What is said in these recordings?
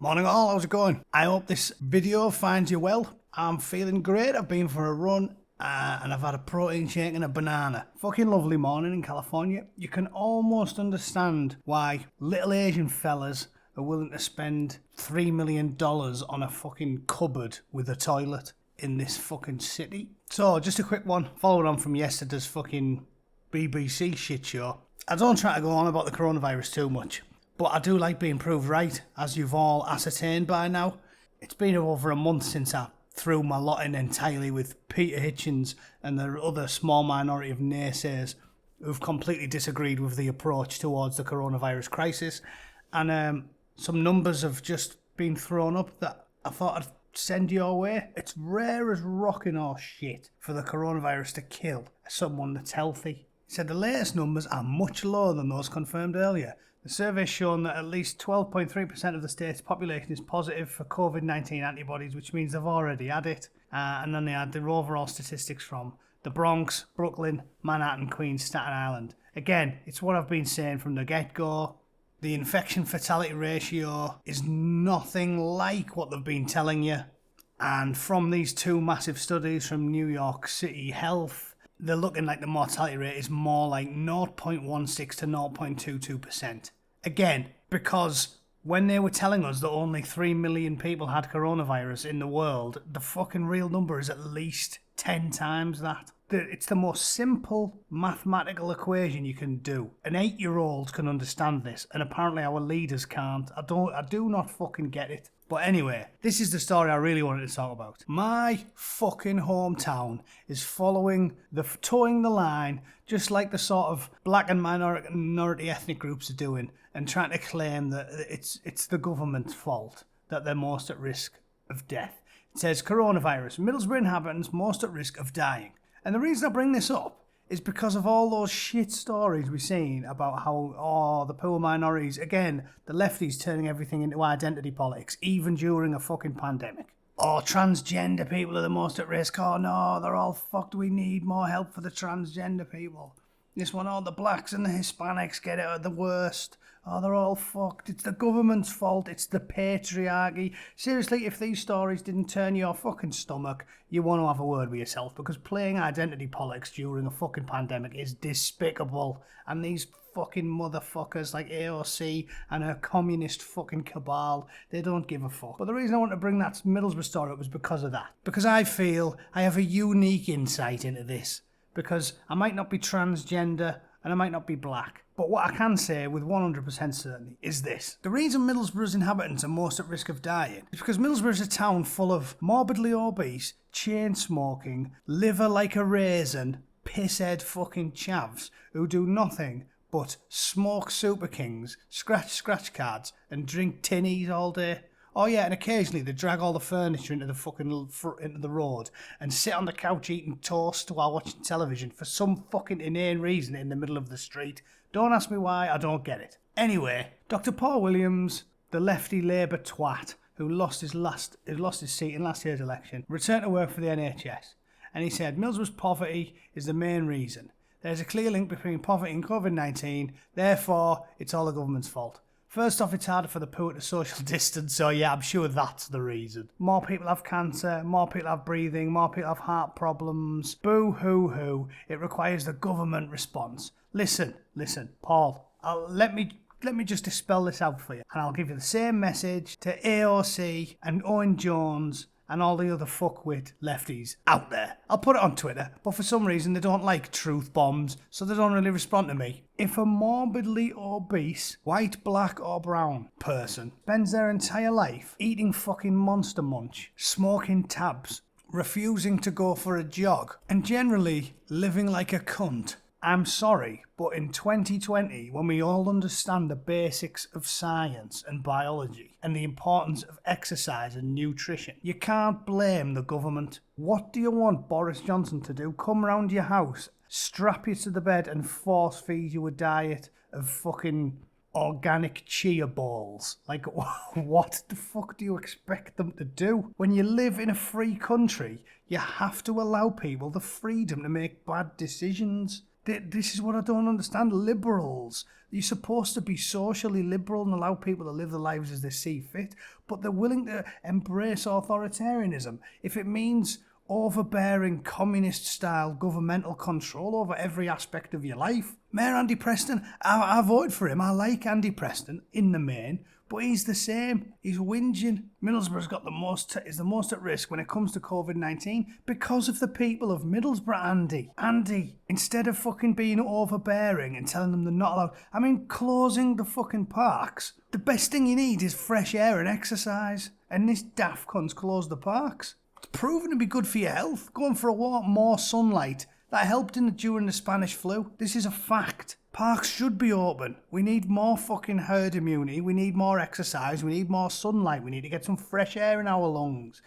Morning all, how's it going? I hope this video finds you well. I'm feeling great, I've been for a run and I've had a protein shake and a banana. Fucking lovely morning in California. You can almost understand why little Asian fellas are willing to spend $3 million on a fucking cupboard with a toilet in this fucking city. So, just a quick one, following on from yesterday's fucking BBC shit show. I don't try to go on about the coronavirus too much, but I do like being proved right, as you've all ascertained by now. It's been over a month since I threw my lot in entirely with Peter Hitchens and the other small minority of naysayers who've completely disagreed with the approach towards the coronavirus crisis. And some numbers have just been thrown up that I thought I'd send your way. It's rare as rocking horse shit for the coronavirus to kill someone that's healthy. He said the latest numbers are much lower than those confirmed earlier. The survey's shown that at least 12.3% of the state's population is positive for Covid-19 antibodies, which means they've already had it. And then they had the overall statistics from the Bronx, Brooklyn, Manhattan, Queens, Staten Island. Again, it's what I've been saying from the get-go. The infection fatality ratio is nothing like what they've been telling you. And from these two massive studies from New York City Health, they're looking like the mortality rate is more like 0.16 to 0.22%. Again, because when they were telling us that only 3 million people had coronavirus in the world, the fucking real number is at least 10 times that. It's the most simple mathematical equation you can do. An 8-year-old can understand this, and apparently our leaders can't. I do not fucking get it. But anyway, this is the story I really wanted to talk about. My fucking hometown is towing the line, just like the sort of black and minority ethnic groups are doing, and trying to claim that it's the government's fault that they're most at risk of death. It says coronavirus, Middlesbrough inhabitants most at risk of dying. And the reason I bring this up is because of all those shit stories we've seen about how, the poor minorities, again, the lefties turning everything into identity politics, even during a fucking pandemic. Or transgender people are the most at risk. Oh no, they're all fucked, we need more help for the transgender people. This one, all the blacks and the Hispanics get it at the worst. Oh, they're all fucked. It's the government's fault. It's the patriarchy. Seriously, if these stories didn't turn your fucking stomach, you want to have a word with yourself, because playing identity politics during a fucking pandemic is despicable. And these fucking motherfuckers like AOC and her communist fucking cabal, they don't give a fuck. But the reason I want to bring that Middlesbrough story up was because of that. Because I feel I have a unique insight into this. Because I might not be transgender and I might not be black. But what I can say with 100% certainty is this. The reason Middlesbrough's inhabitants are most at risk of dying is because Middlesbrough is a town full of morbidly obese, chain smoking, liver like a raisin, pisshead fucking chavs who do nothing but smoke Super Kings, scratch cards and drink tinnies all day. Oh yeah, and occasionally they drag all the furniture into the road and sit on the couch eating toast while watching television for some fucking inane reason in the middle of the street. Don't ask me why, I don't get it. Anyway, Dr. Paul Williams, the lefty Labour twat who lost his seat in last year's election, returned to work for the NHS, and he said Middlesbrough's poverty is the main reason. There's a clear link between poverty and Covid-19, therefore it's all the government's fault. First off, it's harder for the poor to social distance, so yeah, I'm sure that's the reason. More people have cancer, more people have breathing, more people have heart problems. Boo-hoo-hoo, it requires the government response. Listen, Paul, let me just dispel this out for you, and I'll give you the same message to AOC and Owen Jones and all the other fuckwit lefties out there. I'll put it on Twitter, but for some reason they don't like truth bombs, so they don't really respond to me. If a morbidly obese, white, black or brown person spends their entire life eating fucking Monster Munch, smoking tabs, refusing to go for a jog, and generally living like a cunt, I'm sorry, but in 2020, when we all understand the basics of science and biology and the importance of exercise and nutrition, you can't blame the government. What do you want Boris Johnson to do? Come round your house, strap you to the bed and force feed you a diet of fucking organic chia balls? Like, what the fuck do you expect them to do? When you live in a free country, you have to allow people the freedom to make bad decisions. This is what I don't understand. Liberals, you're supposed to be socially liberal and allow people to live their lives as they see fit, but they're willing to embrace authoritarianism if it means overbearing communist-style governmental control over every aspect of your life. Mayor Andy Preston, I voted for him. I like Andy Preston in the main, but he's the same. He's whinging. Middlesbrough's got is the most at risk when it comes to Covid-19 because of the people of Middlesbrough, Andy. Andy, instead of fucking being overbearing and telling them they're not allowed, I mean, closing the fucking parks. The best thing you need is fresh air and exercise. And this daft cunt's closed the parks. It's proven to be good for your health. Going for a walk, more sunlight. That helped during the Spanish flu. This is a fact. Parks should be open. We need more fucking herd immunity. We need more exercise. We need more sunlight. We need to get some fresh air in our lungs.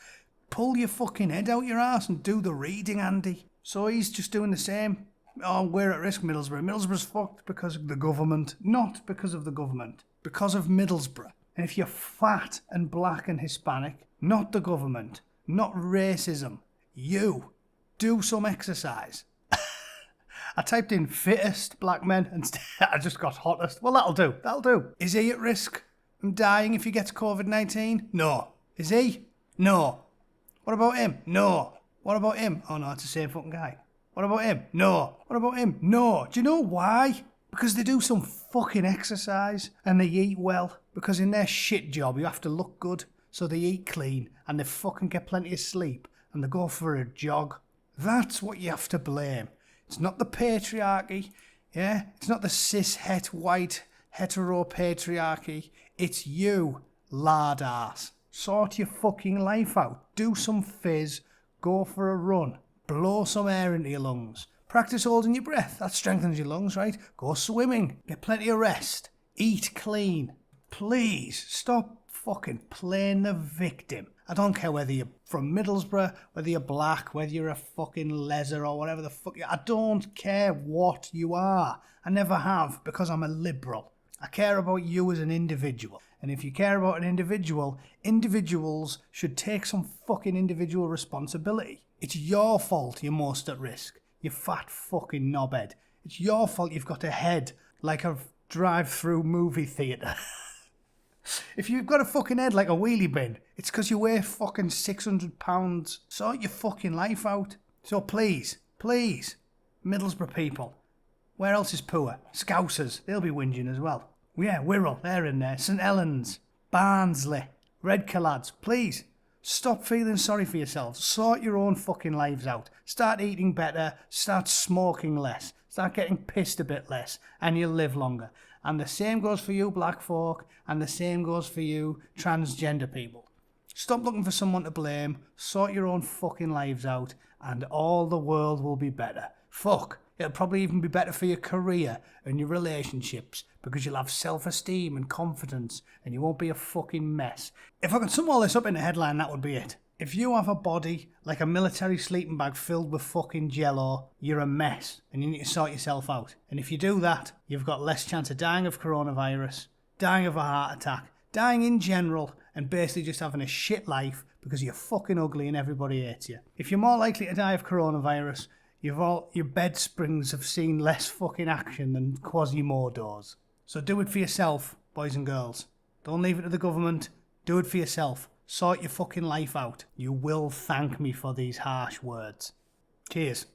Pull your fucking head out your arse and do the reading, Andy. So he's just doing the same. Oh, we're at risk, Middlesbrough. Middlesbrough's fucked because of the government. Not because of the government. Because of Middlesbrough. And if you're fat and black and Hispanic, not the government. Not racism. You. Do some exercise. I typed in fittest black men and I just got hottest. Well, that'll do. Is he at risk of dying if he gets Covid-19? No. Is he? No. What about him? No. What about him? Oh no, it's the same fucking guy. What about him? No. What about him? No. Do you know why? Because they do some fucking exercise and they eat well. Because in their shit job you have to look good. So they eat clean and they fucking get plenty of sleep and they go for a jog. That's what you have to blame. It's not the patriarchy, yeah? It's not the cis-het white hetero-patriarchy. It's you, lard ass. Sort your fucking life out. Do some fizz. Go for a run. Blow some air into your lungs. Practice holding your breath. That strengthens your lungs, right? Go swimming. Get plenty of rest. Eat clean. Please, stop fucking playing the victim. I don't care whether you're from Middlesbrough, whether you're black, whether you're a fucking leather or whatever the fuck I don't care what you are. I never have, because I'm a liberal. I care about you as an individual. And if you care about an individual, individuals should take some fucking individual responsibility. It's your fault you're most at risk. You fat fucking knobhead. It's your fault you've got a head like a drive-through movie theatre. If you've got a fucking head like a wheelie bin, it's because you weigh fucking 600 pounds. Sort your fucking life out. So please, Middlesbrough people. Where else is poor? Scousers, they'll be whinging as well. Yeah, Wirral, they're in there. St Helens, Barnsley, Redcar, please. Stop feeling sorry for yourselves. Sort your own fucking lives out. Start eating better. Start smoking less. Start getting pissed a bit less. And you'll live longer. And the same goes for you black folk. And the same goes for you transgender people. Stop looking for someone to blame. Sort your own fucking lives out. And all the world will be better. Fuck. It'll probably even be better for your career and your relationships because you'll have self-esteem and confidence and you won't be a fucking mess. If I could sum all this up in a headline, that would be it. If you have a body like a military sleeping bag filled with fucking jello, you're a mess and you need to sort yourself out. And if you do that, you've got less chance of dying of coronavirus, dying of a heart attack, dying in general, and basically just having a shit life because you're fucking ugly and everybody hates you. If you're more likely to die of coronavirus, your bed springs have seen less fucking action than Quasimodos. So do it for yourself, boys and girls. Don't leave it to the government. Do it for yourself. Sort your fucking life out. You will thank me for these harsh words. Cheers.